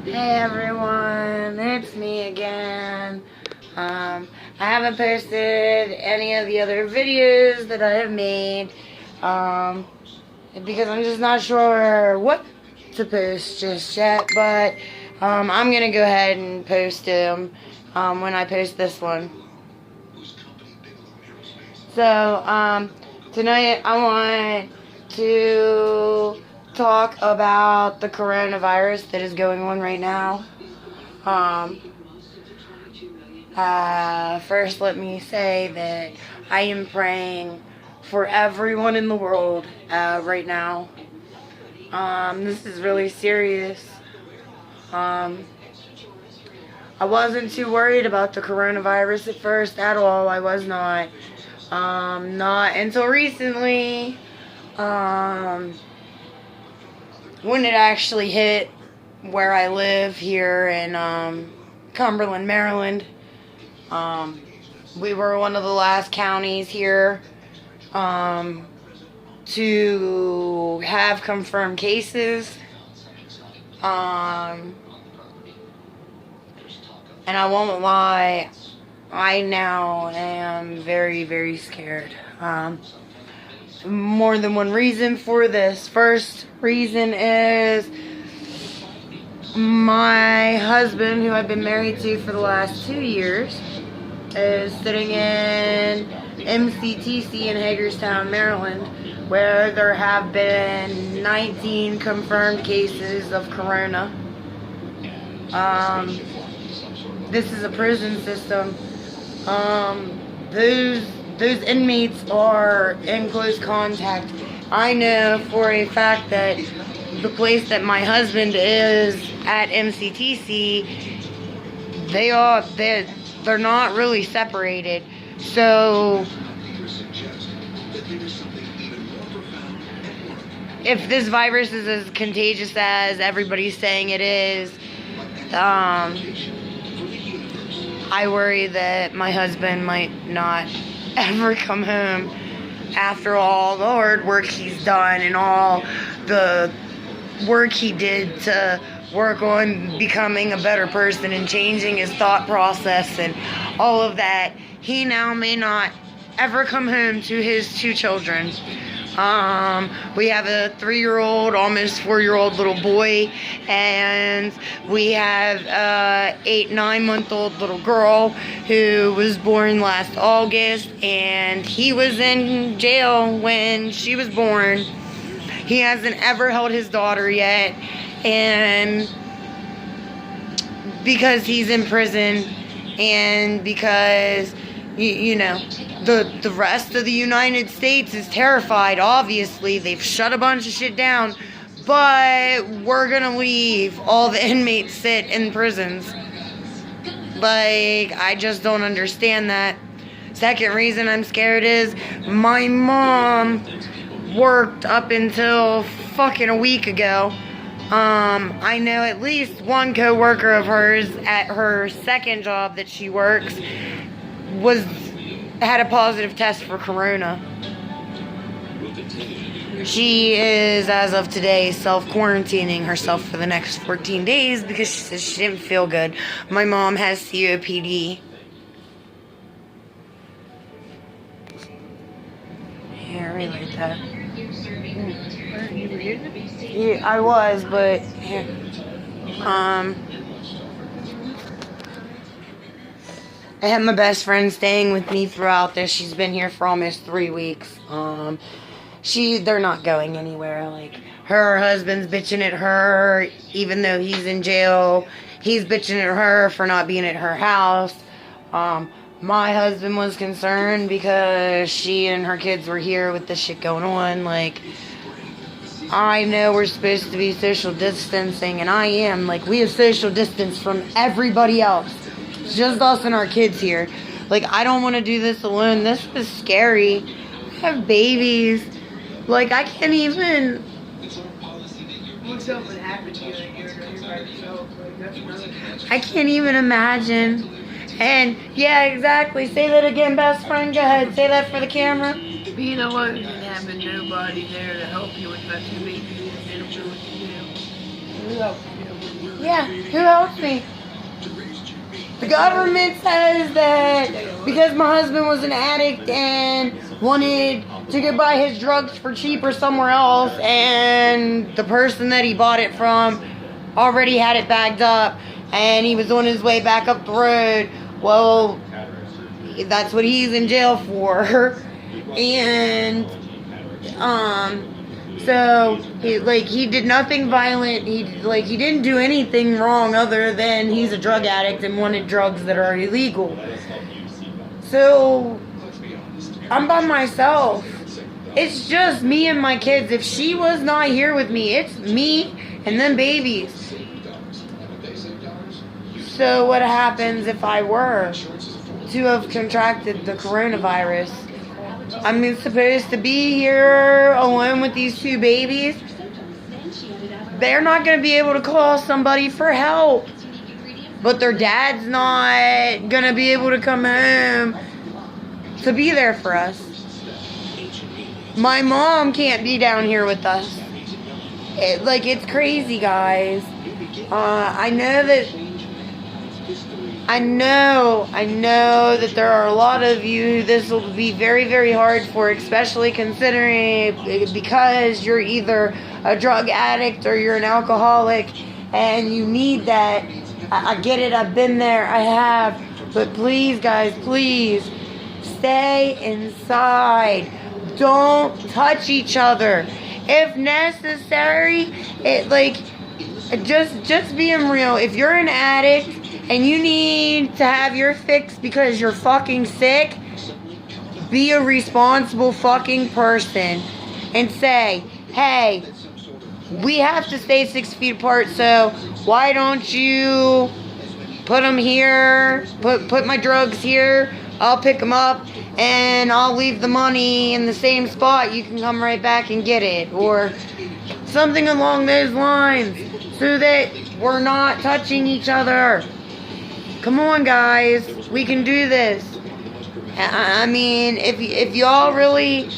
Hey everyone, it's me again. I haven't posted any of the other videos that I have made because I'm just not sure what to post just yet, but I'm going to go ahead and post them when I post this one. So tonight I want to talk about the coronavirus that is going on right now. First, let me say that I am praying for everyone in the world right now. This is really serious. I wasn't too worried about the coronavirus at first at all. I was not. Not until recently. When it actually hit where I live here in Cumberland, Maryland. We were one of the last counties here to have confirmed cases. And I won't lie, I now am very, very scared. More than one reason for this. First reason is my husband, who I've been married to for the last 2 years, is sitting in MCTC in Hagerstown, Maryland, where there have been 19 confirmed cases of corona. This is a prison system. Those inmates are in close contact. I know for a fact that the place that my husband is at MCTC, they're not really separated. So if this virus is as contagious as everybody's saying it is, I worry that my husband might not ever come home after all the hard work he's done and all the work he did to work on becoming a better person and changing his thought process and all of that. He now may not ever come home to his 2 children. We have a 3-year-old, almost 4-year-old little boy, and we have a 8-9-month-old little girl who was born last August, and he was in jail when she was born. He hasn't ever held his daughter yet, and because he's in prison and because the rest of the United States is terrified. Obviously, they've shut a bunch of shit down, but we're gonna leave all the inmates sit in prisons. Like, I just don't understand that. Second reason I'm scared is my mom worked up until fucking a week ago. I know at least one co-worker of hers at her second job that she works had a positive test for corona. She is, as of today, self-quarantining herself for the next 14 days because she says she didn't feel good. My mom has COPD. Here, relate that. Yeah, I was, but here. I have my best friend staying with me throughout this. She's been here for almost 3 weeks. They're not going anywhere. Like, her husband's bitching at her, even though he's in jail. He's bitching at her for not being at her house. My husband was concerned because she and her kids were here with this shit going on. Like, I know we're supposed to be social distancing, and I am. Like, we have social distance from everybody else. It's just us and our kids here. Like, I don't want to do this alone. This is scary. I have babies. Like, I can't even. I can't even imagine. And, yeah, exactly. Say that again, best friend. Go ahead. Say that for the camera. Being alone and having nobody there to help you with that, you make you know what to do. We help you. Yeah, who helped me? The government says that because my husband was an addict and wanted to go buy his drugs for cheaper somewhere else, and the person that he bought it from already had it bagged up, and he was on his way back up the road. Well, that's what he's in jail for. And so he did nothing violent. He didn't do anything wrong other than he's a drug addict and wanted drugs that are illegal. So I'm by myself. It's just me and my kids. If she was not here with me, it's me and them babies. So what happens if I were to have contracted the coronavirus? I'm supposed to be here alone with these two babies. They're not going to be able to call somebody for help. But their dad's not going to be able to come home to be there for us. My mom can't be down here with us. It's crazy, guys. I know that there are a lot of you who this will be very, very hard for, especially considering because you're either a drug addict or you're an alcoholic and you need that. I get it. I've been there. I have. But please, guys, please stay inside. Don't touch each other. If necessary, just being real. If you're an addict and you need to have your fix because you're fucking sick, be a responsible fucking person and say, hey, we have to stay 6 feet apart, so why don't you put them here, put my drugs here, I'll pick them up, and I'll leave the money in the same spot, you can come right back and get it, or something along those lines, so that we're not touching each other. Come on, guys, we can do this. I mean, if y'all really,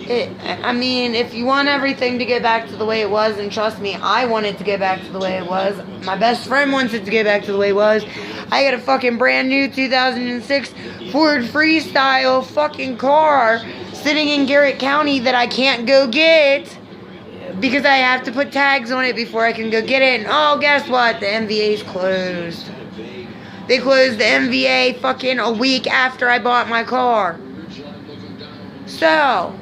if you want everything to get back to the way it was, and trust me, I want it to get back to the way it was. My best friend wants it to get back to the way it was. I got a fucking brand new 2006 Ford Freestyle fucking car sitting in Garrett County that I can't go get because I have to put tags on it before I can go get it. And oh, guess what? The MVA's closed. They closed the MVA fucking a week after I bought my car. So,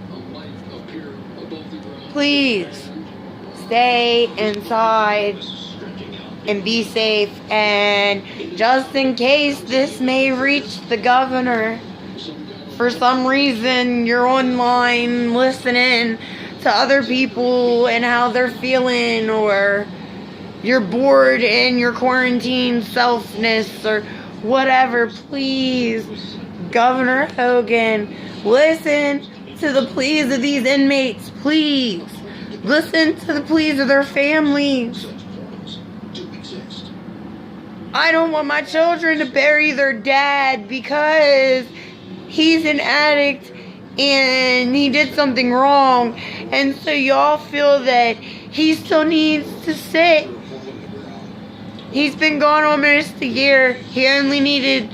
please stay inside and be safe. And just in case this may reach the governor, for some reason you're online listening to other people and how they're feeling, or you're bored in your quarantine selfness or whatever, please, Governor Hogan, listen to the pleas of these inmates, please. Listen to the pleas of their families. I don't want my children to bury their dad because he's an addict and he did something wrong, and so y'all feel that he still needs to sit. He's been gone almost a year. He only needed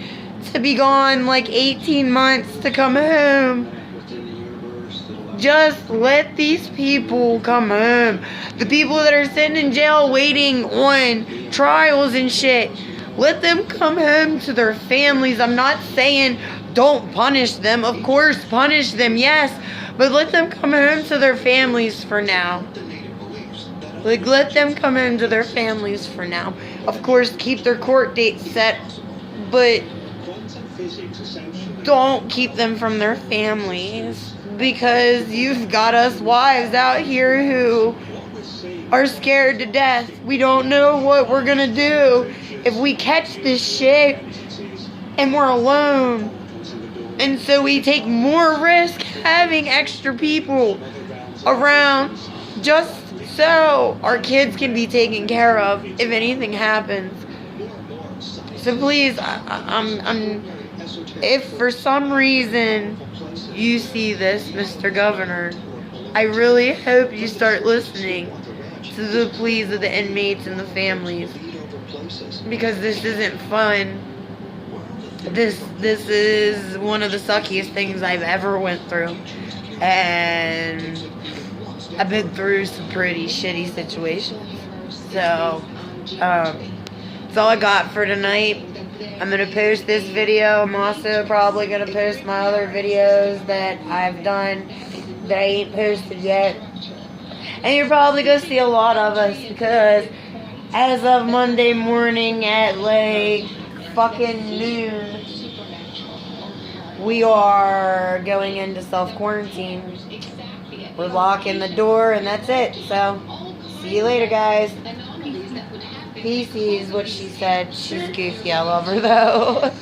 to be gone 18 months to come home. Just let these people come home. The people that are sitting in jail waiting on trials and shit, let them come home to their families. I'm not saying don't punish them. Of course, punish them, yes. But let them come home to their families for now. Let them come home to their families for now. Of course, keep their court dates set, but don't keep them from their families, because you've got us wives out here who are scared to death. We don't know what we're gonna do if we catch this shit and we're alone. And so we take more risk having extra people around just so our kids can be taken care of if anything happens. So please, if for some reason you see this, Mr. Governor, I really hope you start listening to the pleas of the inmates and the families, because this isn't fun. This is one of the suckiest things I've ever went through, and I've been through some pretty shitty situations. So that's all I got for tonight. I'm gonna post this video. I'm also probably gonna post my other videos that I've done that I ain't posted yet. And you're probably gonna see a lot of us, because as of Monday morning at like fucking noon, we are going into self-quarantine. We're locking the door, and that's it. So, see you later, guys. Peace is what she said. She's goofy. I love her, though.